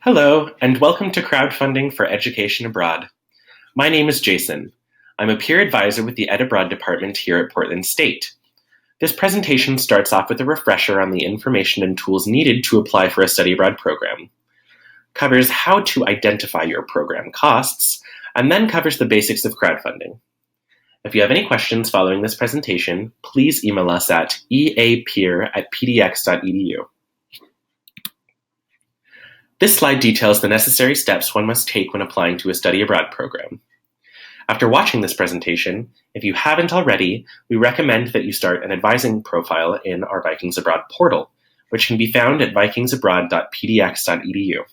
Hello, and welcome to Crowdfunding for Education Abroad. My name is Jason. I'm a peer advisor with the Ed Abroad department here at Portland State. This presentation starts off with a refresher on the information and tools needed to apply for a study abroad program, covers how to identify your program costs, and then covers the basics of crowdfunding. If you have any questions following this presentation, please email us at eapeer@pdx.edu. This slide details the necessary steps one must take when applying to a study abroad program. After watching this presentation, if you haven't already, we recommend that you start an advising profile in our Vikings Abroad portal, which can be found at vikingsabroad.pdx.edu.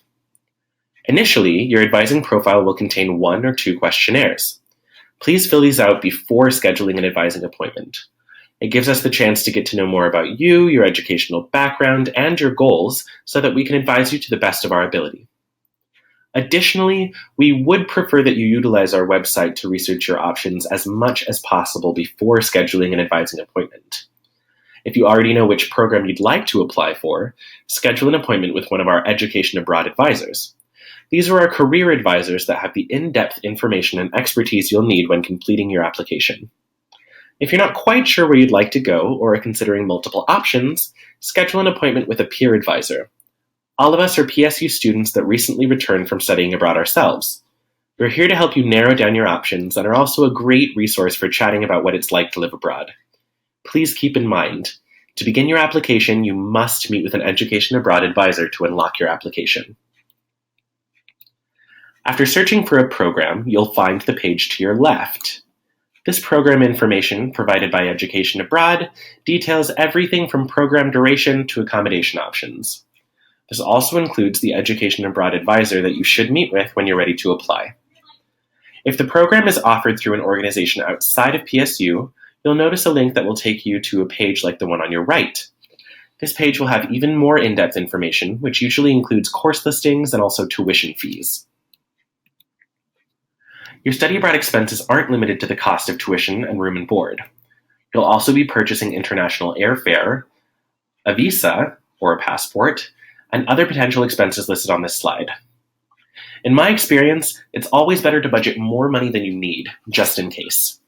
Initially, your advising profile will contain 1 or 2 questionnaires. Please fill these out before scheduling an advising appointment. It gives us the chance to get to know more about you, your educational background, and your goals so that we can advise you to the best of our ability. Additionally, we would prefer that you utilize our website to research your options as much as possible before scheduling an advising appointment. If you already know which program you'd like to apply for, schedule an appointment with one of our Education Abroad advisors. These are our career advisors that have the in-depth information and expertise you'll need when completing your application. If you're not quite sure where you'd like to go or are considering multiple options, schedule an appointment with a peer advisor. All of us are PSU students that recently returned from studying abroad ourselves. We're here to help you narrow down your options and are also a great resource for chatting about what it's like to live abroad. Please keep in mind, to begin your application, you must meet with an Education Abroad advisor to unlock your application. After searching for a program, you'll find the page to your left. This program information, provided by Education Abroad, details everything from program duration to accommodation options. This also includes the Education Abroad advisor that you should meet with when you're ready to apply. If the program is offered through an organization outside of PSU, you'll notice a link that will take you to a page like the one on your right. This page will have even more in-depth information, which usually includes course listings and also tuition fees. Your study abroad expenses aren't limited to the cost of tuition and room and board. You'll also be purchasing international airfare, a visa or a passport, and other potential expenses listed on this slide. In my experience, it's always better to budget more money than you need, just in case.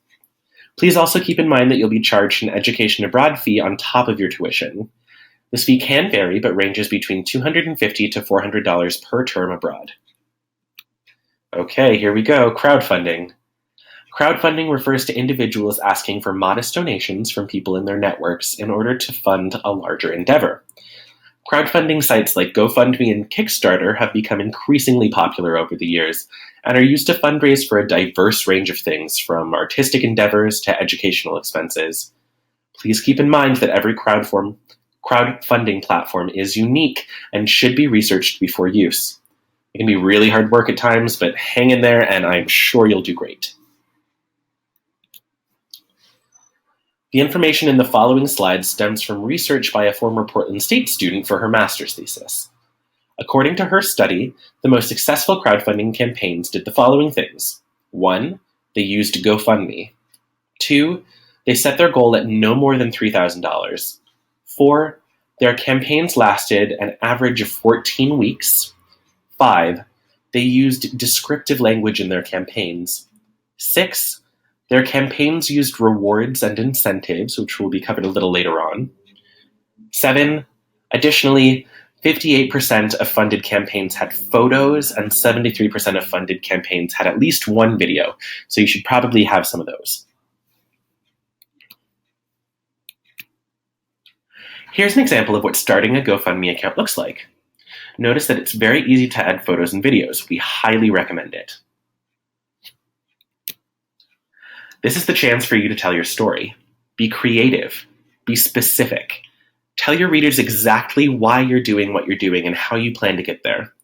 Please also keep in mind that you'll be charged an Education Abroad fee on top of your tuition. This fee can vary, but ranges between $250 to $400 per term abroad. Okay, here we go, crowdfunding. Crowdfunding refers to individuals asking for modest donations from people in their networks in order to fund a larger endeavor. Crowdfunding sites like GoFundMe and Kickstarter have become increasingly popular over the years and are used to fundraise for a diverse range of things, from artistic endeavors to educational expenses. Please keep in mind that every crowdfunding platform is unique and should be researched before use. It can be really hard work at times, but hang in there and I'm sure you'll do great. The information in the following slides stems from research by a former Portland State student for her master's thesis. According to her study, the most successful crowdfunding campaigns did the following things. 1, they used GoFundMe. 2, they set their goal at no more than $3,000. 4, their campaigns lasted an average of 14 weeks. 5, they used descriptive language in their campaigns. 6, their campaigns used rewards and incentives, which will be covered a little later on. 7, additionally, 58% of funded campaigns had photos and 73% of funded campaigns had at least one video, so you should probably have some of those. Here's an example of what starting a GoFundMe account looks like. Notice that it's very easy to add photos and videos. We highly recommend it. This is the chance for you to tell your story. Be creative. Be specific. Tell your readers exactly why you're doing what you're doing and how you plan to get there.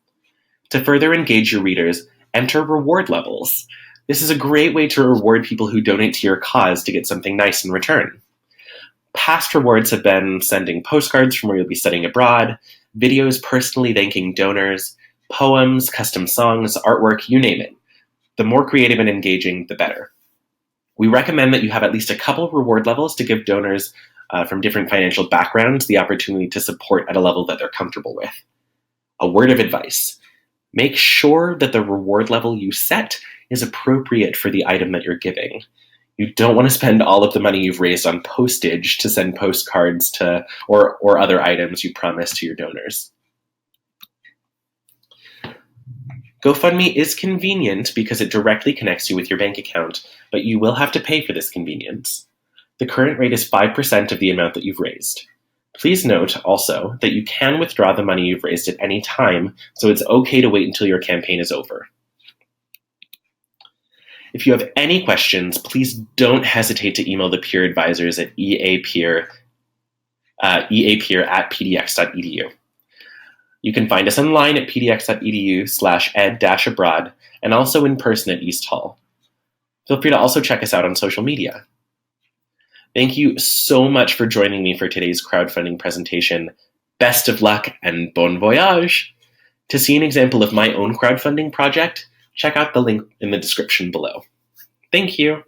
To further engage your readers, enter reward levels. This is a great way to reward people who donate to your cause to get something nice in return. Past rewards have been sending postcards from where you'll be studying abroad, videos personally thanking donors, poems, custom songs, artwork, you name it. The more creative and engaging, the better. We recommend that you have at least a couple reward levels to give donors from different financial backgrounds the opportunity to support at a level that they're comfortable with. A word of advice: Make sure that the reward level you set is appropriate for the item that you're giving. You don't want to spend all of the money you've raised on postage to send postcards to or other items you promised to your donors. GoFundMe is convenient because it directly connects you with your bank account, but you will have to pay for this convenience. The current rate is 5% of the amount that you've raised. Please note also that you can withdraw the money you've raised at any time, so it's okay to wait until your campaign is over. If you have any questions, please don't hesitate to email the peer advisors at eapeer at pdx.edu. You can find us online at pdx.edu/ed-abroad and also in person at East Hall. Feel free to also check us out on social media. Thank you so much for joining me for today's crowdfunding presentation. Best of luck and bon voyage! To see an example of my own crowdfunding project, check out the link in the description below. Thank you.